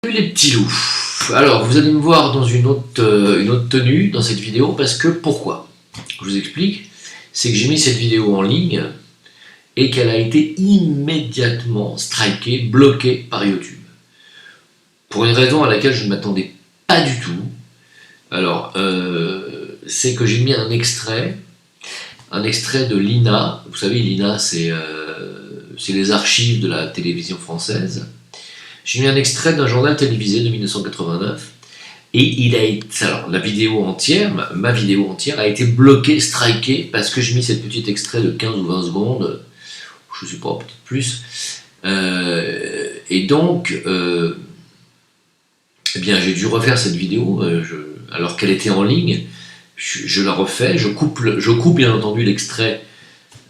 Salut les petits loups. Alors, vous allez me voir dans une autre tenue dans cette vidéo parce que pourquoi? Je vous explique. C'est que j'ai mis cette vidéo en ligne et qu'elle a été immédiatement strikée, bloquée par YouTube. Pour une raison à laquelle je ne m'attendais pas du tout. Alors, c'est que j'ai mis un extrait de l'INA. Vous savez, l'INA, c'est les archives de la télévision française. J'ai mis un extrait d'un journal télévisé de 1989 et alors la vidéo entière, ma vidéo entière a été bloquée, strikée parce que j'ai mis cette petite extrait de 15 ou 20 secondes, je ne sais pas, peut-être plus. Et donc, eh bien, j'ai dû refaire cette vidéo alors qu'elle était en ligne. Je la refais, je coupe bien entendu l'extrait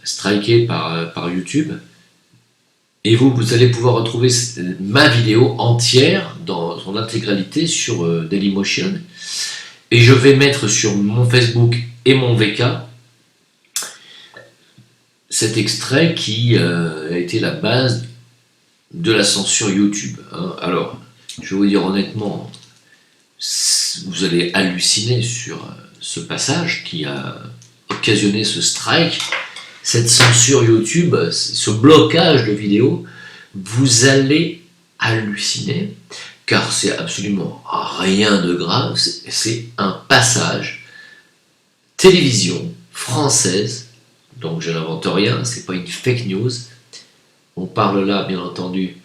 striké par YouTube. Et vous allez pouvoir retrouver ma vidéo entière dans son intégralité sur Dailymotion. Et je vais mettre sur mon Facebook et mon VK cet extrait qui a été la base de la censure YouTube. Alors, je vais vous dire honnêtement, vous allez halluciner sur ce passage qui a occasionné ce strike. Cette censure YouTube, ce blocage de vidéos, vous allez halluciner, car c'est absolument rien de grave, c'est un passage télévision française, donc je n'invente rien, c'est pas une fake news, on parle là bien entendu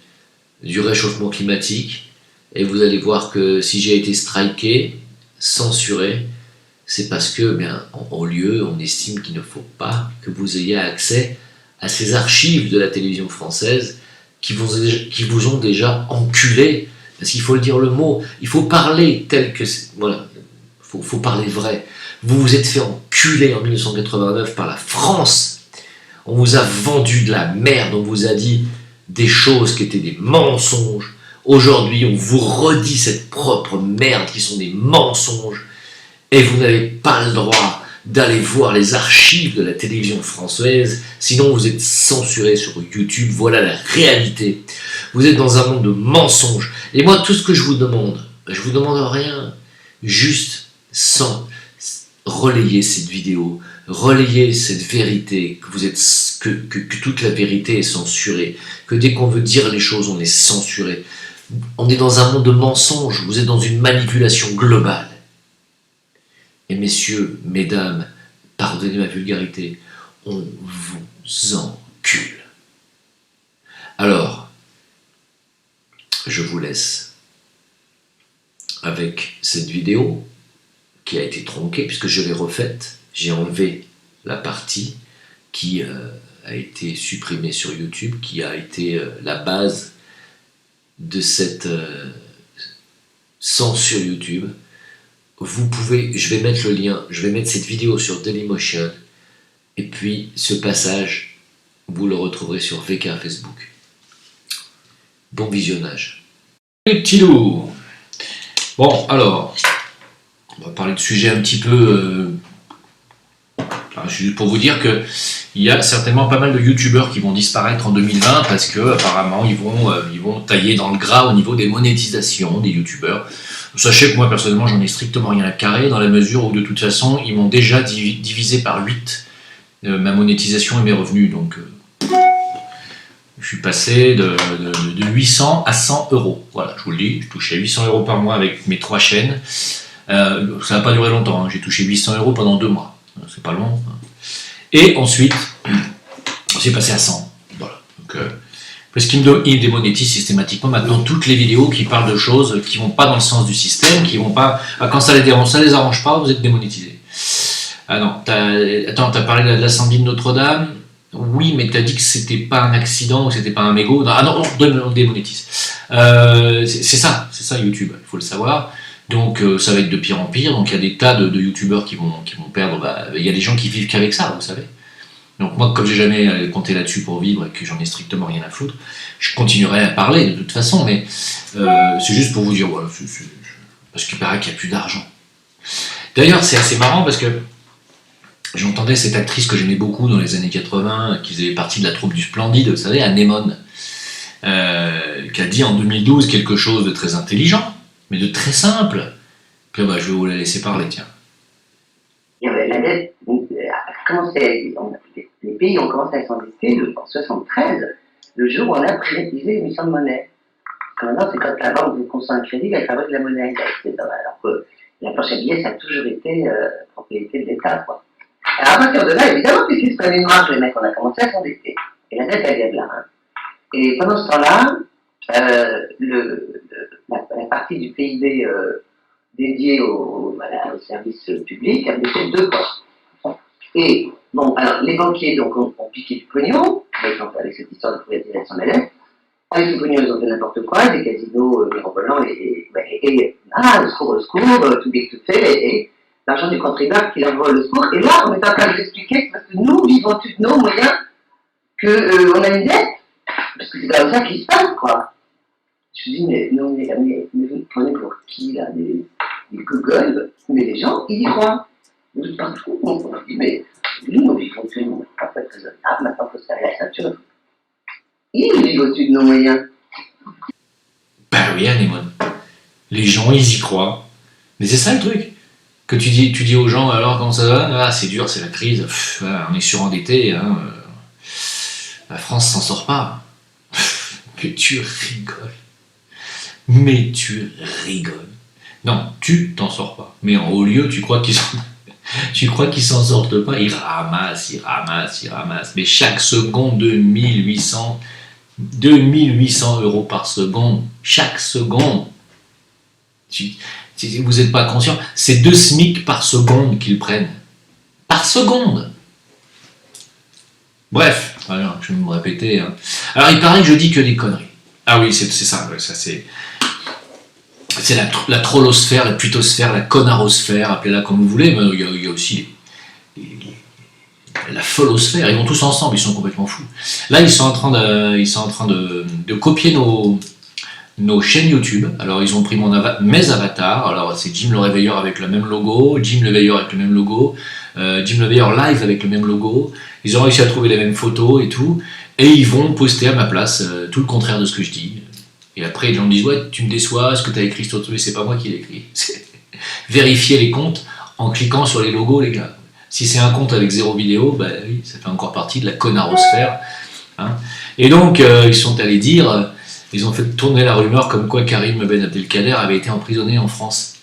du réchauffement climatique, et vous allez voir que si j'ai été striké, censuré, c'est parce que, bien, en lieu, on estime qu'il ne faut pas que vous ayez accès à ces archives de la télévision française qui vous ont déjà enculé. Parce qu'il faut le dire le mot, il faut parler tel que c'est. Voilà, faut parler vrai. Vous vous êtes fait enculer en 1989 par la France. On vous a vendu de la merde, on vous a dit des choses qui étaient des mensonges. Aujourd'hui, on vous redit cette propre merde qui sont des mensonges. Et vous n'avez pas le droit d'aller voir les archives de la télévision française, sinon vous êtes censuré sur YouTube. Voilà la réalité. Vous êtes dans un monde de mensonges. Et moi, tout ce que je vous demande rien, juste sans relayer cette vidéo, relayer cette vérité, que toute la vérité est censurée, que dès qu'on veut dire les choses, on est censuré. On est dans un monde de mensonges, vous êtes dans une manipulation globale. Et messieurs, mesdames, pardonnez ma vulgarité, on vous encule. Alors, je vous laisse avec cette vidéo qui a été tronquée, puisque je l'ai refaite. J'ai enlevé la partie qui a été supprimée sur YouTube, qui a été la base de cette censure YouTube. Vous pouvez, je vais mettre le lien, je vais mettre cette vidéo sur Dailymotion, et puis ce passage, vous le retrouverez sur VK Facebook. Bon visionnage. Les petits loups. Bon, alors, on va parler de sujets un petit peu... juste pour vous dire que il y a certainement pas mal de youtubeurs qui vont disparaître en 2020 parce que apparemment ils vont tailler dans le gras au niveau des monétisations des youtubeurs. Sachez que moi personnellement j'en ai strictement rien à carrer dans la mesure où de toute façon ils m'ont déjà divisé par 8 ma monétisation et mes revenus, donc je suis passé de 800 à 100 euros. Voilà, je vous le dis, je touchais 800 euros par mois avec mes 3 chaînes. Ça n'a pas duré longtemps, hein. J'ai touché 800 euros pendant 2 mois. C'est pas long. Et ensuite, c'est passé à 100. Voilà. Donc, parce qu'il démonétise systématiquement maintenant toutes les vidéos qui parlent de choses qui vont pas dans le sens du système, qui vont pas. Quand ça les arrange pas, vous êtes démonétisé. Ah non, t'as parlé de l'incendie de Notre-Dame. Oui, mais t'as dit que c'était pas un accident ou que c'était pas un mégot. Ah non, on démonétise. C'est ça YouTube, il faut le savoir. Donc ça va être de pire en pire, donc il y a des tas de youtubeurs qui vont perdre, il y a des gens qui vivent qu'avec ça, vous savez. Donc moi, comme j'ai jamais compté là-dessus pour vivre et que j'en ai strictement rien à foutre, je continuerai à parler de toute façon, mais c'est juste pour vous dire, voilà, parce qu'il paraît qu'il n'y a plus d'argent. D'ailleurs, c'est assez marrant parce que j'entendais cette actrice que j'aimais beaucoup dans les années 80, qui faisait partie de la troupe du Splendide, vous savez, Anémone. qui a dit en 2012 quelque chose de très intelligent, mais de très simple. Puis je vais vous la laisser parler, tiens. La dette a commencé, les pays ont commencé à s'endetter en 73, le jour où on a privatisé l'émission de monnaie. Maintenant, c'est quand la banque vous consent un crédit, elle fabrique la monnaie. Alors que la planche à billets, ça a toujours été propriété de l'État, quoi. Alors à partir de là, évidemment, puisqu'ils se prenaient une marge, les mecs, on a commencé à s'endetter. Et la dette, elle vient de là. Hein. Et pendant ce temps-là, la partie du PIB dédiée au service public a baissé de 2 postes. Et bon, alors les banquiers donc, ont piqué du pognon, avec cette histoire de privatisation de la dette. Avec ce pognon, ils ont fait n'importe quoi, des casinos mirobolants au secours, tout big, tout fait, et l'argent du contribuable qui leur vole le secours. Et là, on est en train de l'expliquer parce que nous vivons tous nos moyens qu'on a une dette, parce que c'est comme ça qu'il se passe, quoi. Je me dis, mais vous prenez pour qui, là, des Google, mais les gens, ils y croient. De partout, on dit, mais nous vivons tous nos moyens, pas être raisonnable, maintenant, il faut se faire la ceinture. Ils vivent au-dessus de nos moyens. Ben oui, Anémone. Les gens, ils y croient. Mais c'est ça le truc. Que tu dis aux gens, alors comment ça va? Ah, c'est dur, c'est la crise. On est surendetté. Hein. La France s'en sort pas. Mais tu rigoles. Mais tu rigoles. Non, tu t'en sors pas. Mais en haut lieu, tu crois qu'ils s'en sortent pas. Ils ramassent. Mais chaque seconde, 2800 € par seconde. Chaque seconde. Vous n'êtes pas conscient. C'est 2 SMIC par seconde qu'ils prennent. Par seconde. Bref, alors, je vais me répéter. Hein. Alors, il paraît que je dis que des conneries. Ah oui, c'est ça. Ouais, ça c'est la trollosphère, la putosphère, la connarosphère, appelez-la comme vous voulez, mais il y a aussi la folosphère. Ils vont tous ensemble, ils sont complètement fous. Là, ils sont en train de copier nos chaînes YouTube. Alors, ils ont pris mes avatars. Alors, c'est Jim le Réveilleur avec le même logo, Jim le Veilleur avec le même logo, Jim le Veilleur live avec le même logo. Ils ont réussi à trouver les mêmes photos et tout. Et ils vont poster à ma place tout le contraire de ce que je dis. Et après, les gens me disent, ouais, tu me déçois, est-ce que tu as écrit ce truc? Mais c'est pas moi qui l'ai écrit. Vérifiez les comptes en cliquant sur les logos, les gars. Si c'est un compte avec 0 vidéo, bah oui, ça fait encore partie de la connarosphère. Hein. Et donc, ils sont allés dire, ils ont fait tourner la rumeur comme quoi Karim Ben Abdelkader avait été emprisonné en France.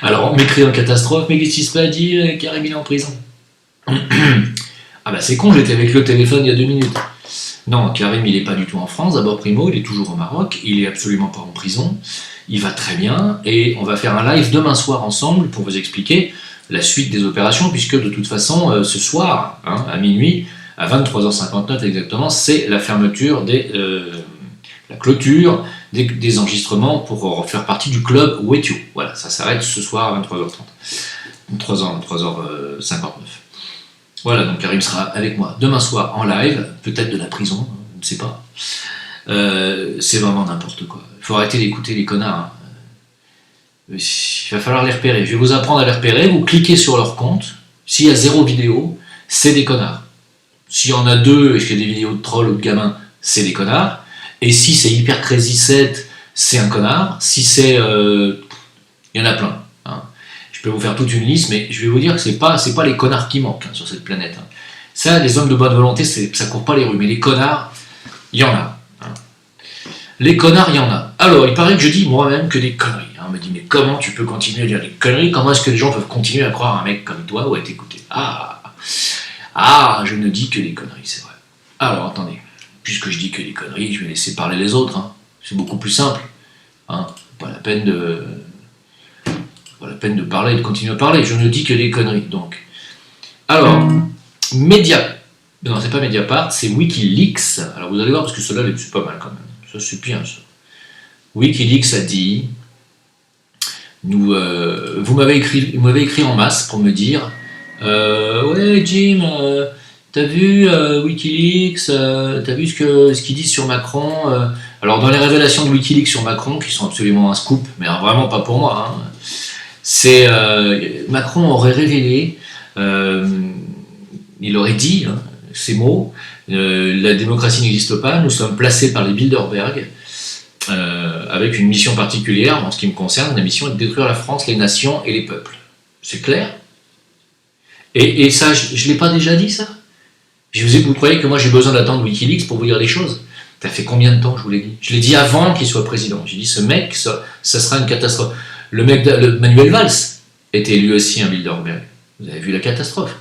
Alors, on m'écrit en catastrophe, mais qu'est-ce qui se passe, dit Karim il est en prison. Ah bah c'est con, j'étais avec le téléphone il y a 2 minutes. Non, Karim il est pas du tout en France, d'abord primo, il est toujours au Maroc, il est absolument pas en prison, il va très bien, et on va faire un live demain soir ensemble pour vous expliquer la suite des opérations, puisque de toute façon, ce soir, hein, à minuit, à 23h59 exactement, c'est la fermeture la clôture des enregistrements pour faire partie du club Wetio. Voilà, ça s'arrête ce soir à 23h30. 23h59. Voilà, donc Karim sera avec moi demain soir en live, peut-être de la prison, je ne sais pas. C'est vraiment n'importe quoi. Il faut arrêter d'écouter les connards. Hein. Il va falloir les repérer. Je vais vous apprendre à les repérer. Vous cliquez sur leur compte. S'il y a 0 vidéo, c'est des connards. S'il y en a 2 et qu'il y a des vidéos de trolls ou de gamins, c'est des connards. Et si c'est Hyper Crazy 7, c'est un connard. Si c'est... il y en a plein. Hein. Je peux vous faire toute une liste, mais je vais vous dire que c'est pas les connards qui manquent hein, sur cette planète. Hein. Ça, les hommes de bonne volonté, ça court pas les rues, mais les connards, il y en a. Hein. Les connards, il y en a. Alors, il paraît que je dis moi-même que des conneries. Hein. On me dit, mais comment tu peux continuer à dire des conneries? Comment est-ce que les gens peuvent continuer à croire un mec comme toi ou à t'écouter? Je ne dis que des conneries, c'est vrai. Alors, attendez. Puisque je dis que des conneries, je vais laisser parler les autres. Hein. C'est beaucoup plus simple. Hein. Pas la peine de parler et de continuer à parler. Je ne dis que des conneries. Donc, alors, non, c'est pas Mediapart, c'est Wikileaks. Alors, vous allez voir, parce que cela, c'est pas mal quand même. Ça, c'est bien, ça. Wikileaks a dit... vous m'avez écrit en masse pour me dire ouais, Jim... T'as vu Wikileaks, t'as vu ce qu'ils disent sur Macron Alors dans les révélations de Wikileaks sur Macron, qui sont absolument un scoop, mais vraiment pas pour moi, hein, c'est Macron aurait révélé, il aurait dit, hein, ces mots, La démocratie n'existe pas, nous sommes placés par les Bilderberg avec une mission particulière. En ce qui me concerne, la mission est de détruire la France, les nations et les peuples. C'est clair? Et ça, je ne l'ai pas déjà dit, ça? Vous croyez que moi j'ai besoin d'attendre Wikileaks pour vous dire les choses? Ça fait combien de temps je vous l'ai dit? Je l'ai dit avant qu'il soit président. J'ai dit ce mec, ça sera une catastrophe. Le Manuel Valls était lui aussi un Bilderberg. Vous avez vu la catastrophe.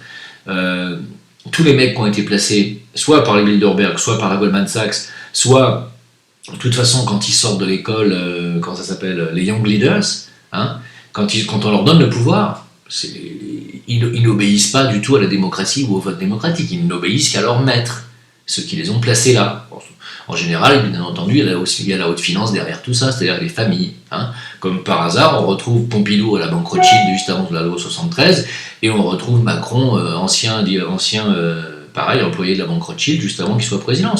Tous les mecs qui ont été placés soit par les Bilderberg, soit par la Goldman Sachs, soit de toute façon quand ils sortent de l'école, comment ça s'appelle, les Young Leaders, hein, quand on leur donne le pouvoir, ils n'obéissent pas du tout à la démocratie ou au vote démocratique, ils n'obéissent qu'à leur maître, ceux qui les ont placés là. En général, bien entendu, il y a la haute finance derrière tout ça, c'est-à-dire les familles. Hein. Comme par hasard, on retrouve Pompidou à la banque Rothschild juste avant la loi 73, et on retrouve Macron, pareil, employé de la banque Rothschild, juste avant qu'il soit président.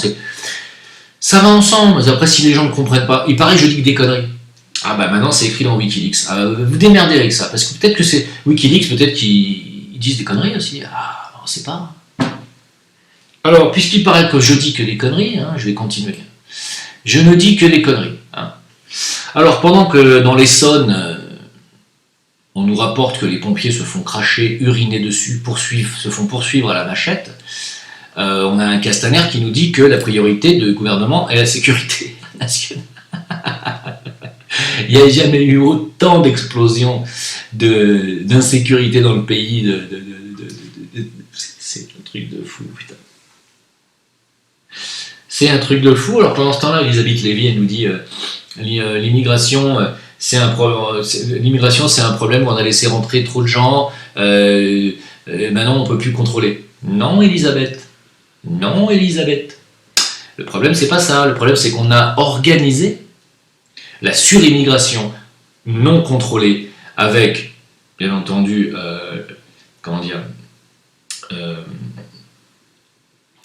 Ça va ensemble. Après, si les gens ne comprennent pas, il paraît que je dis que des conneries. Ah bah maintenant c'est écrit dans Wikileaks. Vous démerdez avec ça, parce que peut-être que c'est Wikileaks, peut-être qu'ils disent des conneries aussi. Ah, on ne sait pas. Alors, puisqu'il paraît que je dis que des conneries, hein, je vais continuer. Je ne dis que des conneries. Hein. Alors, pendant que dans l'Essonne, on nous rapporte que les pompiers se font cracher, uriner dessus, se font poursuivre à la machette, on a un Castaner qui nous dit que la priorité du gouvernement est la sécurité nationale. Il n'y a jamais eu autant d'explosions d'insécurité dans le pays. C'est un truc de fou, putain. C'est un truc de fou. Alors pendant ce temps-là, Elisabeth Lévy, elle nous dit l'immigration, c'est un problème où on a laissé rentrer trop de gens. Maintenant, on ne peut plus contrôler. Non, Elisabeth. Non, Elisabeth. Le problème, c'est pas ça. Le problème, c'est qu'on a organisé la surimmigration non contrôlée avec, bien entendu,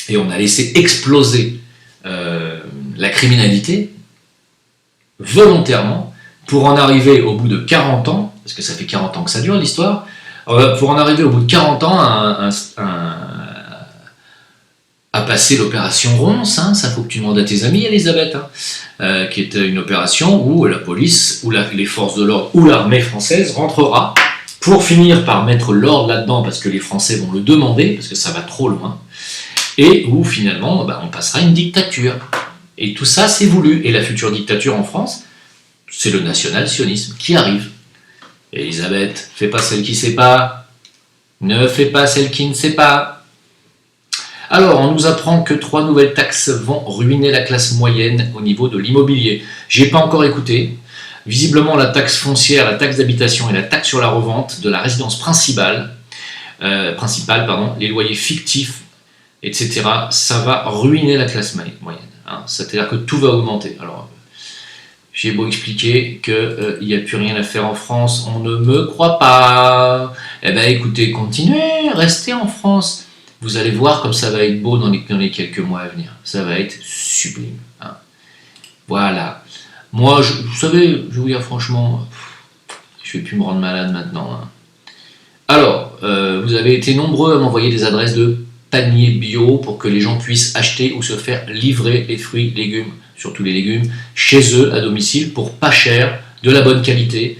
et on a laissé exploser la criminalité volontairement pour en arriver au bout de 40 ans, parce que ça fait 40 ans que ça dure l'histoire, pour en arriver au bout de 40 ans à passer l'opération Ronce, hein, ça faut que tu demandes à tes amis, Elisabeth, hein, qui est une opération où la police, ou les forces de l'ordre, ou l'armée française rentrera pour finir par mettre l'ordre là-dedans, parce que les Français vont le demander, parce que ça va trop loin, et où finalement on passera une dictature. Et tout ça, c'est voulu. Et la future dictature en France, c'est le national-sionisme qui arrive. Elisabeth, fais pas celle qui sait pas. Ne fais pas celle qui ne sait pas. Alors, on nous apprend que 3 nouvelles taxes vont ruiner la classe moyenne au niveau de l'immobilier. J'ai pas encore écouté. Visiblement, la taxe foncière, la taxe d'habitation et la taxe sur la revente de la résidence principale, les loyers fictifs, etc., ça va ruiner la classe moyenne. Hein. C'est-à-dire que tout va augmenter. Alors, j'ai beau expliquer qu'il n'y a plus rien à faire en France, on ne me croit pas. Eh bien, écoutez, continuez, restez en France. Vous allez voir comme ça va être beau dans les quelques mois à venir. Ça va être sublime. Hein. Voilà. Moi, vous savez, je vais vous dire franchement, je ne vais plus me rendre malade maintenant. Hein. Alors, vous avez été nombreux à m'envoyer des adresses de paniers bio pour que les gens puissent acheter ou se faire livrer les fruits, légumes, surtout les légumes, chez eux, à domicile, pour pas cher, de la bonne qualité.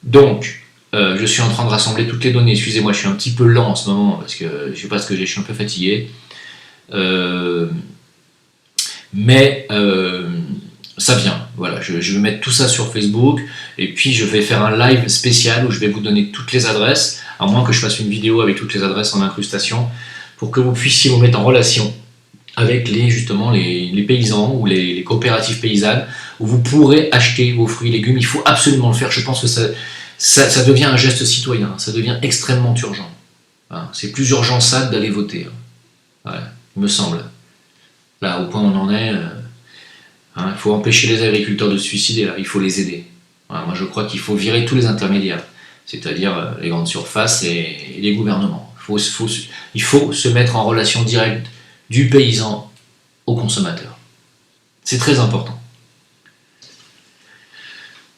Donc, je suis en train de rassembler toutes les données. Excusez-moi, je suis un petit peu lent en ce moment, parce que je sais pas ce que j'ai, je suis un peu fatigué. Mais ça vient. Voilà, je vais mettre tout ça sur Facebook, et puis je vais faire un live spécial où je vais vous donner toutes les adresses, à moins que je fasse une vidéo avec toutes les adresses en incrustation, pour que vous puissiez vous mettre en relation avec les paysans ou les coopératives paysannes, où vous pourrez acheter vos fruits et légumes. Il faut absolument le faire. Je pense que ça devient un geste citoyen, ça devient extrêmement urgent. Hein, c'est plus urgent ça d'aller voter. Hein. Ouais, il me semble. Là, au point où on en est, il faut empêcher les agriculteurs de se suicider, là, il faut les aider. Voilà, moi, je crois qu'il faut virer tous les intermédiaires, c'est-à-dire les grandes surfaces et les gouvernements. Il faut se mettre en relation directe du paysan au consommateur. C'est très important.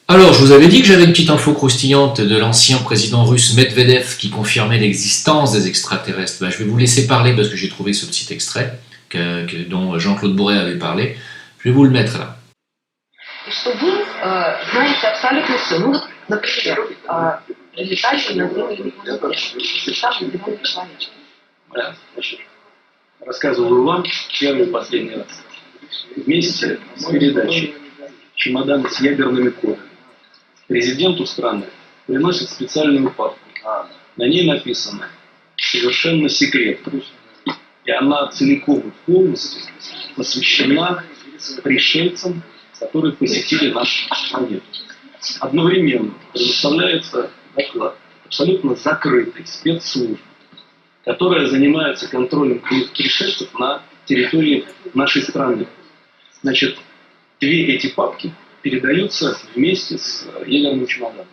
Alors, je vous avais dit que j'avais une petite info croustillante de l'ancien président russe Medvedev qui confirmait l'existence des extraterrestres. Je vais vous laisser parler parce que j'ai trouvé ce petit extrait. dont Jean-Claude Bourret avait parlé. Je vais vous le mettre là. И что вы знаете абсолютно все. Ну вот, например, прилетающий на Землю самый зеленый человечек. Да, значит, рассказываю вам первый и последний раз. Вместе с передачей «Чемоданы с ядерными кодами» президенту страны приносит специальную папку. На ней написано «Совершенно секретно». И она целиком и полностью посвящена пришельцам, которые посетили нашу планету. Одновременно предоставляется доклад абсолютно закрытой спецслужбы, которая занимается контролем пришельцев на территории нашей страны. Значит, две эти папки передаются вместе с ядерным чемоданом.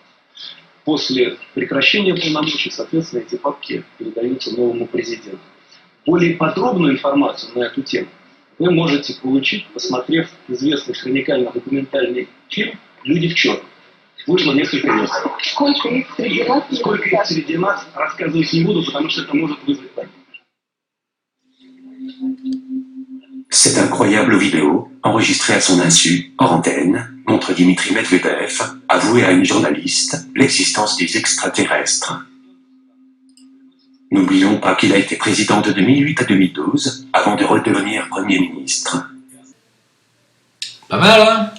После прекращения полномочий, соответственно, эти папки передаются новому президенту. Более подробную информацию на эту тему вы можете получить, посмотрев известный хроникально-документальный фильм «Люди в черном». Вышло несколько лет. Сколько их среди нас? Сколько их среди нас, рассказывать не буду, потому что это может вызвать панику. Cette incroyable vidéo, enregistrée à son insu, hors antenne, montre Dimitri Medvedev avouer à une journaliste l'existence des extraterrestres. N'oublions pas qu'il a été président de 2008 à 2012, avant de redevenir Premier ministre. Pas mal, hein?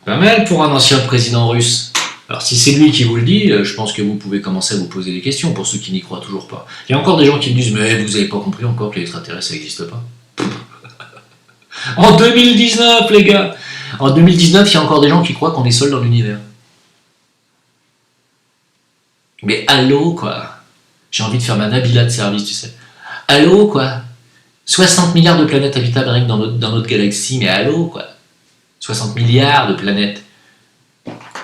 Pas mal pour un ancien président russe. Alors si c'est lui qui vous le dit, je pense que vous pouvez commencer à vous poser des questions pour ceux qui n'y croient toujours pas. Il y a encore des gens qui me disent « Mais vous avez pas compris encore que les extraterrestres ça n'existe pas ?» En 2019, les gars! En 2019, il y a encore des gens qui croient qu'on est seul dans l'univers. Mais allô, quoi! J'ai envie de faire ma Nabila de service, tu sais. Allô, quoi! 60 milliards de planètes habitables rien que dans notre galaxie, mais allô, quoi! 60 milliards de planètes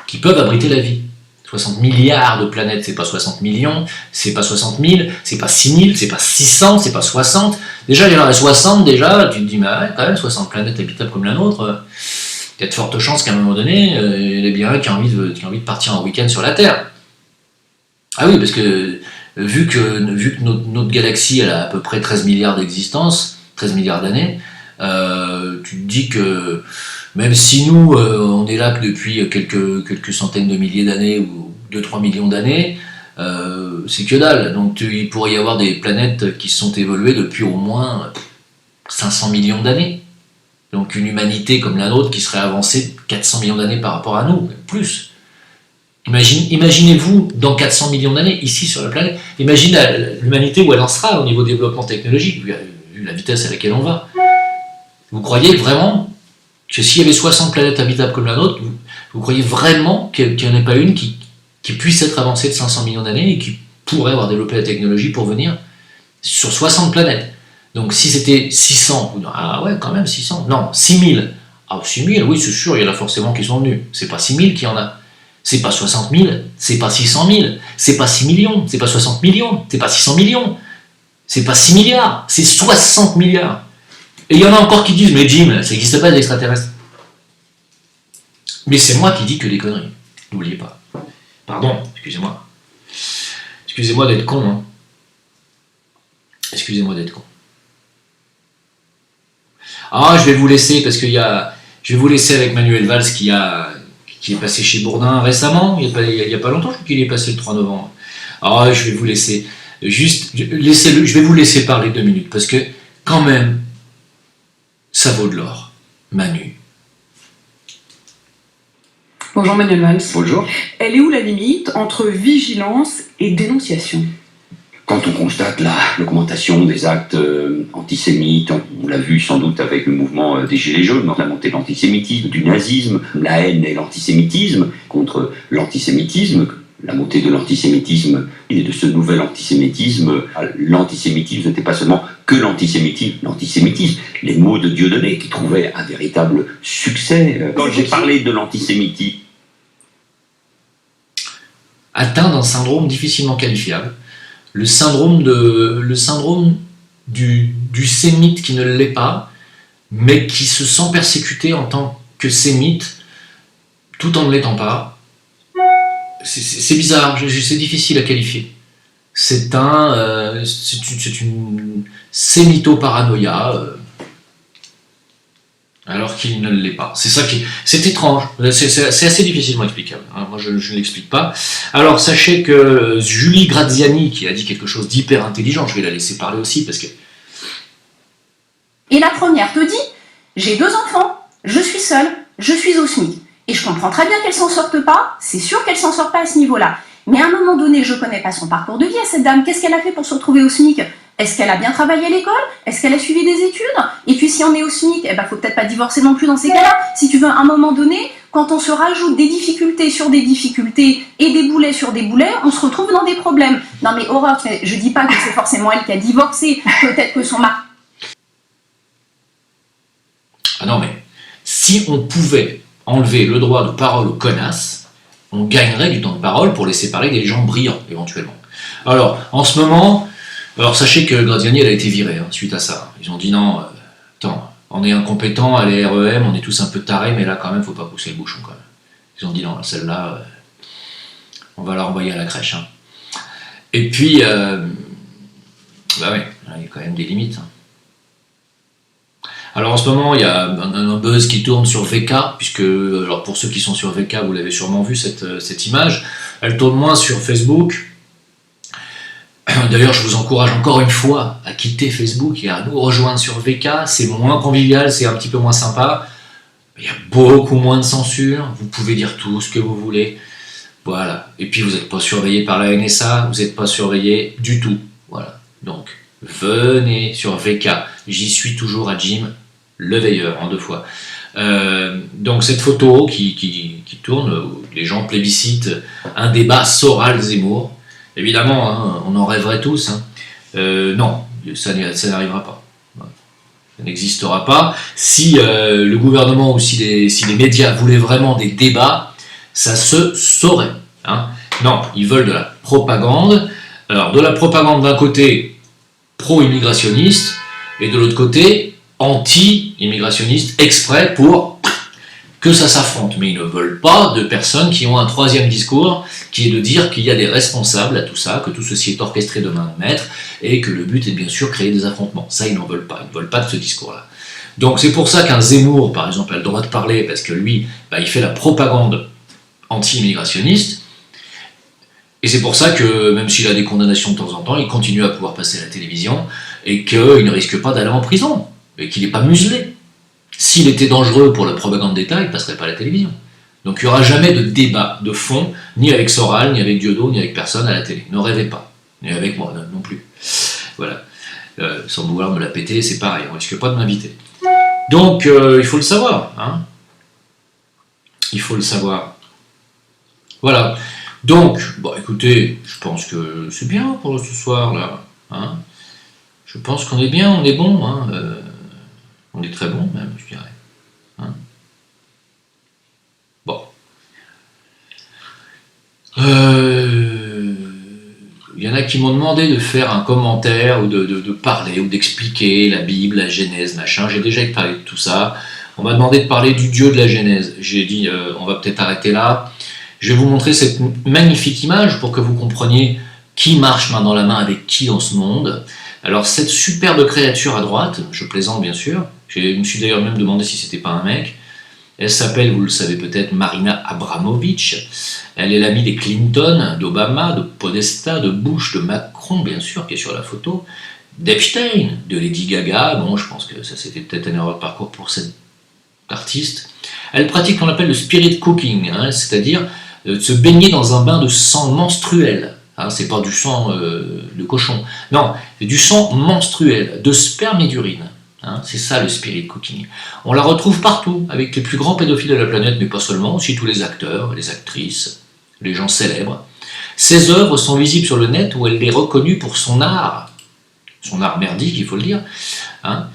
qui peuvent abriter la vie. 60 milliards de planètes, c'est pas 60 millions, c'est pas 60 000, c'est pas 6 000, c'est pas 600, c'est pas 60. Déjà, il y en a 60, déjà, tu te dis, mais ouais, quand même, 60 planètes habitables comme la nôtre, il y a de fortes chances qu'à un moment donné, il y en ait bien un qui a envie de partir en week-end sur la Terre. Ah oui, parce que vu que notre galaxie, elle a à peu près 13 milliards d'existence, 13 milliards d'années, tu te dis que même si nous, on est là que depuis quelques centaines de milliers d'années ou 2-3 millions d'années, c'est que dalle. Donc il pourrait y avoir des planètes qui se sont évoluées depuis au moins 500 millions d'années. Donc une humanité comme la nôtre qui serait avancée de 400 millions d'années par rapport à nous, plus. Imaginez-vous dans 400 millions d'années, ici sur la planète, imaginez l'humanité où elle en sera au niveau développement technologique, vu la vitesse à laquelle on va. Vous croyez vraiment que s'il y avait 60 planètes habitables comme la nôtre, vous croyez vraiment qu'il n'y en ait pas une qui puisse être avancée de 500 millions d'années et qui pourrait avoir développé la technologie pour venir sur 60 planètes? Donc si c'était 600, vous dites, ah ouais, quand même 600. Non, 6000. Ah, 6000, oui, c'est sûr, il y en a forcément qui sont venus. C'est pas 6000 qui en a. C'est pas 60 000, c'est pas 600 000, c'est pas 6 millions, c'est pas 60 millions, c'est pas 600 millions, c'est pas 6 milliards, c'est 60 milliards. Et il y en a encore qui disent, mais Jim, ça n'existe pas d'extraterrestres. Mais c'est moi qui dis que des conneries, n'oubliez pas. Pardon, excusez-moi. Excusez-moi d'être con, hein. Excusez-moi d'être con. Ah, je vais vous laisser, parce qu'il y a... Je vais vous laisser avec Manuel Valls qui est passé chez Bourdin récemment, il n'y a pas longtemps, je crois qu'il est passé le 3 novembre. Ah, je vais vous laisser, je vais vous laisser parler 2 minutes, parce que, quand même, ça vaut de l'or. Manu. Bonjour Manuel Valls. Bonjour. Elle est où la limite entre vigilance et dénonciation? Quand on constate l'augmentation des actes antisémites, on l'a vu sans doute avec le mouvement des Gilets jaunes, la montée de l'antisémitisme, du nazisme, la haine et l'antisémitisme, contre l'antisémitisme, la montée de l'antisémitisme et de ce nouvel antisémitisme. L'antisémitisme n'était pas seulement que l'antisémitisme, les mots de Dieudonné qui trouvaient un véritable succès. Quand j'ai parlé de l'antisémitisme... Atteint d'un syndrome difficilement qualifiable, le syndrome du sémite qui ne l'est pas, mais qui se sent persécuté en tant que sémite, tout en ne l'étant pas. C'est bizarre, c'est difficile à qualifier. c'est une sémito-paranoïa, alors qu'il ne l'est pas. C'est ça c'est étrange, c'est assez difficilement explicable. Hein. Moi, je ne l'explique pas. Alors, sachez que Julie Graziani, qui a dit quelque chose d'hyper intelligent, je vais la laisser parler aussi, parce que... Et la première te dit, j'ai 2 enfants, je suis seule, je suis au SMIC. Et je comprends très bien qu'elle s'en sorte pas, c'est sûr qu'elle s'en sort pas à ce niveau-là. Mais à un moment donné, je connais pas son parcours de vie à cette dame, qu'est-ce qu'elle a fait pour se retrouver au SMIC? Est-ce qu'elle a bien travaillé à l'école? Est-ce qu'elle a suivi des études? Et puis si on est au SMIC, eh ben faut peut-être pas divorcer non plus dans ces cas-là. Si tu veux, à un moment donné, quand on se rajoute des difficultés sur des difficultés et des boulets sur des boulets, on se retrouve dans des problèmes. Non mais horreur, je dis pas que c'est forcément elle qui a divorcé, peut-être que son mari... Ah non mais, si on pouvait enlever le droit de parole aux connasses, on gagnerait du temps de parole pour les séparer des gens brillants, éventuellement. Alors, en ce moment... Alors sachez que Graziani, elle a été virée suite à ça. Ils ont dit non, attends, on est incompétents à l'EREM, on est tous un peu tarés, mais là quand même, faut pas pousser le bouchon quand même. Ils ont dit non, celle-là, on va la renvoyer à la crèche. Hein. Et puis, bah oui, il y a quand même des limites. Alors en ce moment, il y a un buzz qui tourne sur VK, puisque, alors pour ceux qui sont sur VK, vous l'avez sûrement vu cette image, elle tourne moins sur Facebook. D'ailleurs, je vous encourage encore une fois à quitter Facebook et à nous rejoindre sur VK. C'est moins convivial, c'est un petit peu moins sympa. Il y a beaucoup moins de censure. Vous pouvez dire tout ce que vous voulez. Voilà. Et puis, vous n'êtes pas surveillé par la NSA. Vous n'êtes pas surveillé du tout. Voilà. Donc, venez sur VK. J'y suis toujours à Jim, le veilleur, en 2 fois. Donc, cette photo qui tourne, où les gens plébiscitent un débat Soral-Zemmour. Évidemment, hein, on en rêverait tous. Hein. Non, ça n'arrivera pas. Ça n'existera pas. Si le gouvernement ou si les médias voulaient vraiment des débats, ça se saurait. Hein. Non, ils veulent de la propagande. Alors, de la propagande d'un côté pro-immigrationniste et de l'autre côté anti-immigrationniste exprès pour que ça s'affronte. Mais ils ne veulent pas de personnes qui ont un 3e discours qui est de dire qu'il y a des responsables à tout ça, que tout ceci est orchestré de main de maître et que le but est bien sûr de créer des affrontements. Ça, ils n'en veulent pas. Ils ne veulent pas de ce discours-là. Donc c'est pour ça qu'un Zemmour, par exemple, a le droit de parler parce que lui, il fait la propagande anti-immigrationniste. Et c'est pour ça que, même s'il a des condamnations de temps en temps, il continue à pouvoir passer à la télévision et qu'il ne risque pas d'aller en prison et qu'il n'est pas muselé. S'il était dangereux pour la propagande d'État, il ne passerait pas à la télévision. Donc il n'y aura jamais de débat de fond, ni avec Soral, ni avec Diodo, ni avec personne à la télé. Ne rêvez pas. Ni avec moi non plus. Voilà. Sans vouloir me la péter, c'est pareil, on ne risque pas de m'inviter. Donc il faut le savoir. Hein. Il faut le savoir. Voilà. Donc, bon, écoutez, je pense que c'est bien pour ce soir, là. Hein. Je pense qu'on est bien, on est bon. Hein. On est très bon, même, je dirais. Hein. Bon. Il y en a qui m'ont demandé de faire un commentaire ou de parler ou d'expliquer la Bible, la Genèse, machin. J'ai déjà parlé de tout ça. On m'a demandé de parler du Dieu de la Genèse. J'ai dit, on va peut-être arrêter là. Je vais vous montrer cette magnifique image pour que vous compreniez qui marche main dans la main avec qui dans ce monde. Alors cette superbe créature à droite, je plaisante bien sûr, je me suis d'ailleurs même demandé si c'était pas un mec, elle s'appelle, vous le savez peut-être, Marina Abramovic, elle est l'amie des Clinton, d'Obama, de Podesta, de Bush, de Macron bien sûr, qui est sur la photo, d'Epstein, de Lady Gaga, bon je pense que ça c'était peut-être une erreur de parcours pour cette artiste. Elle pratique ce qu'on appelle le spirit cooking, hein, c'est-à-dire se baigner dans un bain de sang menstruel. Hein, c'est pas du sang de cochon. Non, c'est du sang menstruel, de sperme et d'urine. Hein, c'est ça le spirit cooking. On la retrouve partout, avec les plus grands pédophiles de la planète, mais pas seulement, aussi tous les acteurs, les actrices, les gens célèbres. Ses œuvres sont visibles sur le net où elle est reconnue pour son art merdique, il faut le dire. Hein.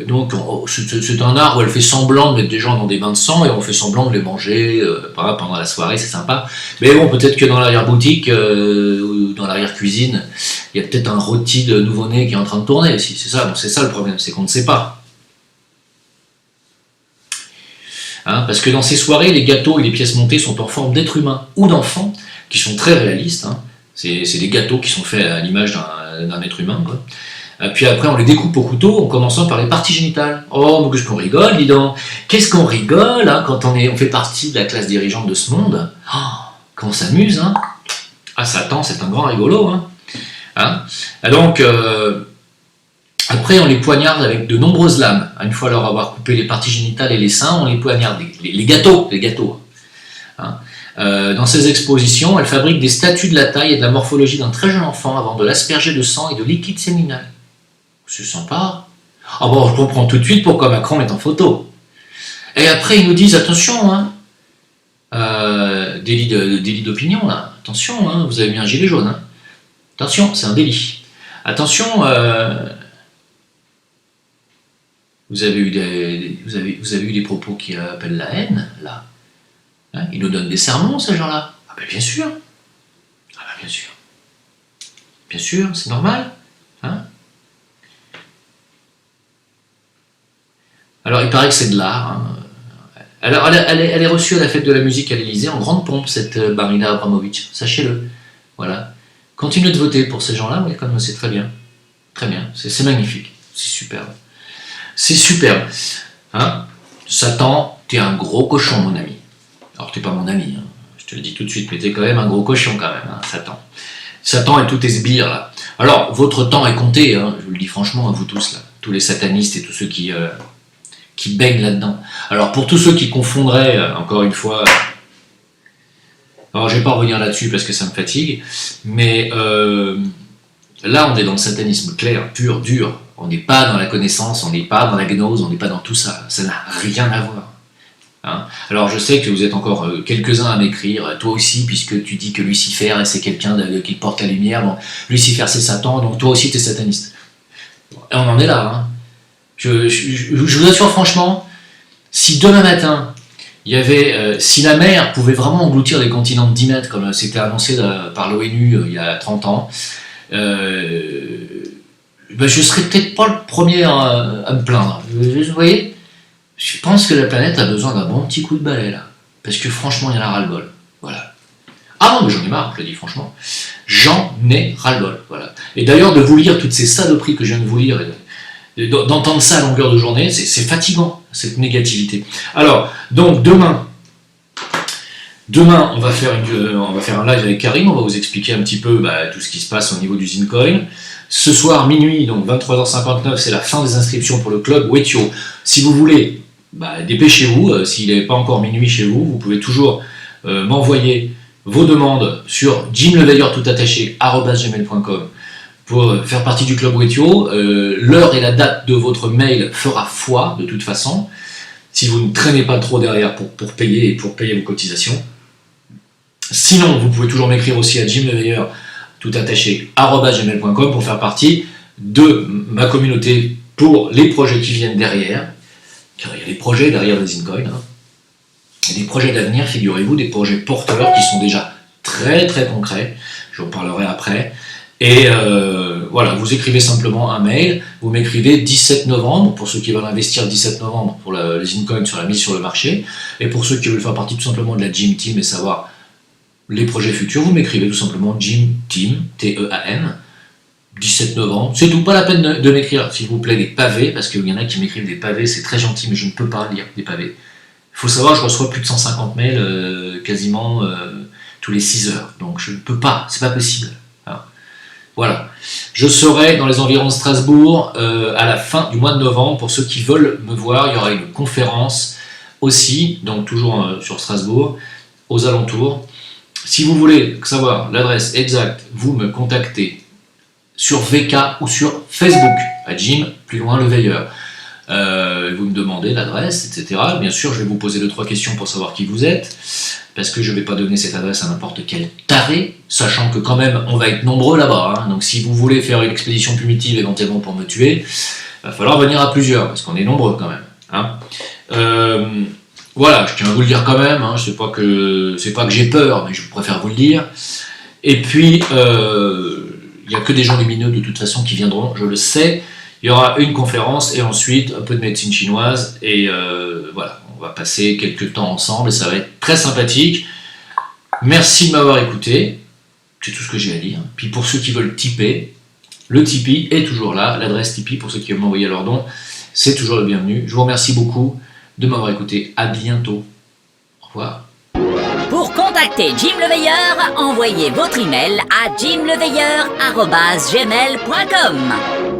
Donc c'est un art où elle fait semblant de mettre des gens dans des bains de sang et on fait semblant de les manger pendant la soirée, c'est sympa. Mais bon, peut-être que dans l'arrière-boutique ou dans l'arrière-cuisine, il y a peut-être un rôti de nouveau-né qui est en train de tourner aussi. C'est ça, donc c'est ça le problème, c'est qu'on ne sait pas. Hein, parce que dans ces soirées, les gâteaux et les pièces montées sont en forme d'êtres humains ou d'enfants qui sont très réalistes. Hein. C'est des gâteaux qui sont faits à l'image d'un être humain, quoi. Et puis après, on les découpe au couteau en commençant par les parties génitales. Oh, mais qu'est-ce qu'on rigole, dis donc. Qu'est-ce qu'on rigole hein, quand on fait partie de la classe dirigeante de ce monde. Oh, qu'on s'amuse, hein. Ah, Satan, c'est un grand rigolo, hein. Et donc, après, on les poignarde avec de nombreuses lames. Une fois leur avoir coupé les parties génitales et les seins, on les poignarde. Les gâteaux. Hein. Dans ces expositions, elle fabrique des statues de la taille et de la morphologie d'un très jeune enfant avant de l'asperger de sang et de liquide séminal. C'est sympa. Ah bon, je comprends tout de suite pourquoi Macron est en photo. Et après, ils nous disent, attention, hein, délit d'opinion, là. Attention, hein, vous avez mis un gilet jaune. Hein. Attention, c'est un délit. Attention, vous avez eu des propos qui appellent la haine, là. Hein, ils nous donnent des sermons, ces gens-là. Ah ben bien sûr. Ah ben bien sûr. Bien sûr, c'est normal. Hein. Alors, il paraît que c'est de l'art. Hein. Alors, elle est reçue à la fête de la musique à l'Élysée en grande pompe, cette Marina Abramovic. Sachez-le. Voilà. Continuez de voter pour ces gens-là, mais comme c'est très bien. Très bien. C'est magnifique. C'est superbe. C'est superbe. Hein. Satan, t'es un gros cochon, mon ami. Alors, t'es pas mon ami, hein. Je te le dis tout de suite, mais t'es quand même un gros cochon, quand même, hein, Satan. Satan et tous tes sbires, là. Alors, votre temps est compté, hein, je vous le dis franchement à vous tous, là. Tous les satanistes et tous ceux qui baignent là-dedans. Alors, pour tous ceux qui confondraient, encore une fois... Alors, je vais pas revenir là-dessus parce que ça me fatigue, mais là, on est dans le satanisme clair, pur, dur. On n'est pas dans la connaissance, on n'est pas dans la gnose, on n'est pas dans tout ça. Ça n'a rien à voir. Hein. Alors je sais que vous êtes encore quelques-uns à m'écrire, toi aussi, puisque tu dis que Lucifer c'est quelqu'un qui porte la lumière, bon, Lucifer c'est Satan, donc toi aussi t'es sataniste. Et on en est là. Hein. Je vous assure franchement, si demain matin, il y avait, si la mer pouvait vraiment engloutir les continents de 10 mètres, comme c'était annoncé par l'ONU il y a 30 ans, ben, je serais peut-être pas le premier à me plaindre. Vous voyez ? Je pense que la planète a besoin d'un bon petit coup de balai là. Parce que franchement, il y en a ras-le-bol. Voilà. Ah non, mais j'en ai marre, je le dis franchement. J'en ai ras-le-bol. Voilà. Et d'ailleurs, de vous lire toutes ces saloperies que je viens de vous lire, et d'entendre ça à longueur de journée, c'est fatigant, cette négativité. Alors, donc demain, on va faire un live avec Karim, on va vous expliquer un petit peu tout ce qui se passe au niveau du Zincoin. Ce soir, minuit, donc 23h59, c'est la fin des inscriptions pour le club Wetio. Si vous voulez, dépêchez-vous, s'il n'est pas encore minuit chez vous, vous pouvez toujours m'envoyer vos demandes sur jimleveilleur@gmail.com pour faire partie du club Wetio. L'heure et la date de votre mail fera foi, de toute façon, si vous ne traînez pas trop derrière pour payer vos cotisations. Sinon, vous pouvez toujours m'écrire aussi à jimleveilleur@gmail.com pour faire partie de ma communauté pour les projets qui viennent derrière. Car il y a des projets derrière les Zincoin. Hein. Et des projets d'avenir, figurez-vous, des projets porteurs qui sont déjà très très concrets. J'en parlerai après. Et voilà, vous écrivez simplement un mail, vous m'écrivez 17 novembre, pour ceux qui veulent investir le 17 novembre pour les Zincoin sur la mise sur le marché, et pour ceux qui veulent faire partie tout simplement de la Gym Team et savoir les projets futurs, vous m'écrivez tout simplement Gym Team, T-E-A-M, 17 novembre, c'est tout, pas la peine de m'écrire, s'il vous plaît, des pavés, parce qu'il y en a qui m'écrivent des pavés, c'est très gentil, mais je ne peux pas lire des pavés. Il faut savoir, je reçois plus de 150 mails quasiment tous les 6 heures, donc je ne peux pas, c'est pas possible. Hein. Voilà. Je serai dans les environs de Strasbourg à la fin du mois de novembre, pour ceux qui veulent me voir, il y aura une conférence aussi, donc toujours sur Strasbourg, aux alentours. Si vous voulez savoir l'adresse exacte, vous me contactez sur VK ou sur Facebook, à Jim, plus loin le veilleur. Vous me demandez l'adresse, etc. Bien sûr, je vais vous poser 2-3 questions pour savoir qui vous êtes, parce que je ne vais pas donner cette adresse à n'importe quel taré, sachant que quand même, on va être nombreux là-bas. Hein. Donc si vous voulez faire une expédition punitive éventuellement pour me tuer, il va falloir venir à plusieurs, parce qu'on est nombreux quand même. Hein. Voilà, je tiens à vous le dire quand même, hein. C'est pas que j'ai peur, mais je préfère vous le dire. Et puis, il n'y a que des gens lumineux de toute façon qui viendront, je le sais. Il y aura une conférence et ensuite un peu de médecine chinoise. Et voilà, on va passer quelques temps ensemble et ça va être très sympathique. Merci de m'avoir écouté. C'est tout ce que j'ai à dire. Puis pour ceux qui veulent tiper, le Tipeee est toujours là. L'adresse Tipeee, pour ceux qui veulent m'envoyer leurs dons, c'est toujours le bienvenu. Je vous remercie beaucoup de m'avoir écouté. À bientôt. Au revoir. Pour contacter Jim Le Veilleur, envoyez votre email à jimleveilleur@gmail.com.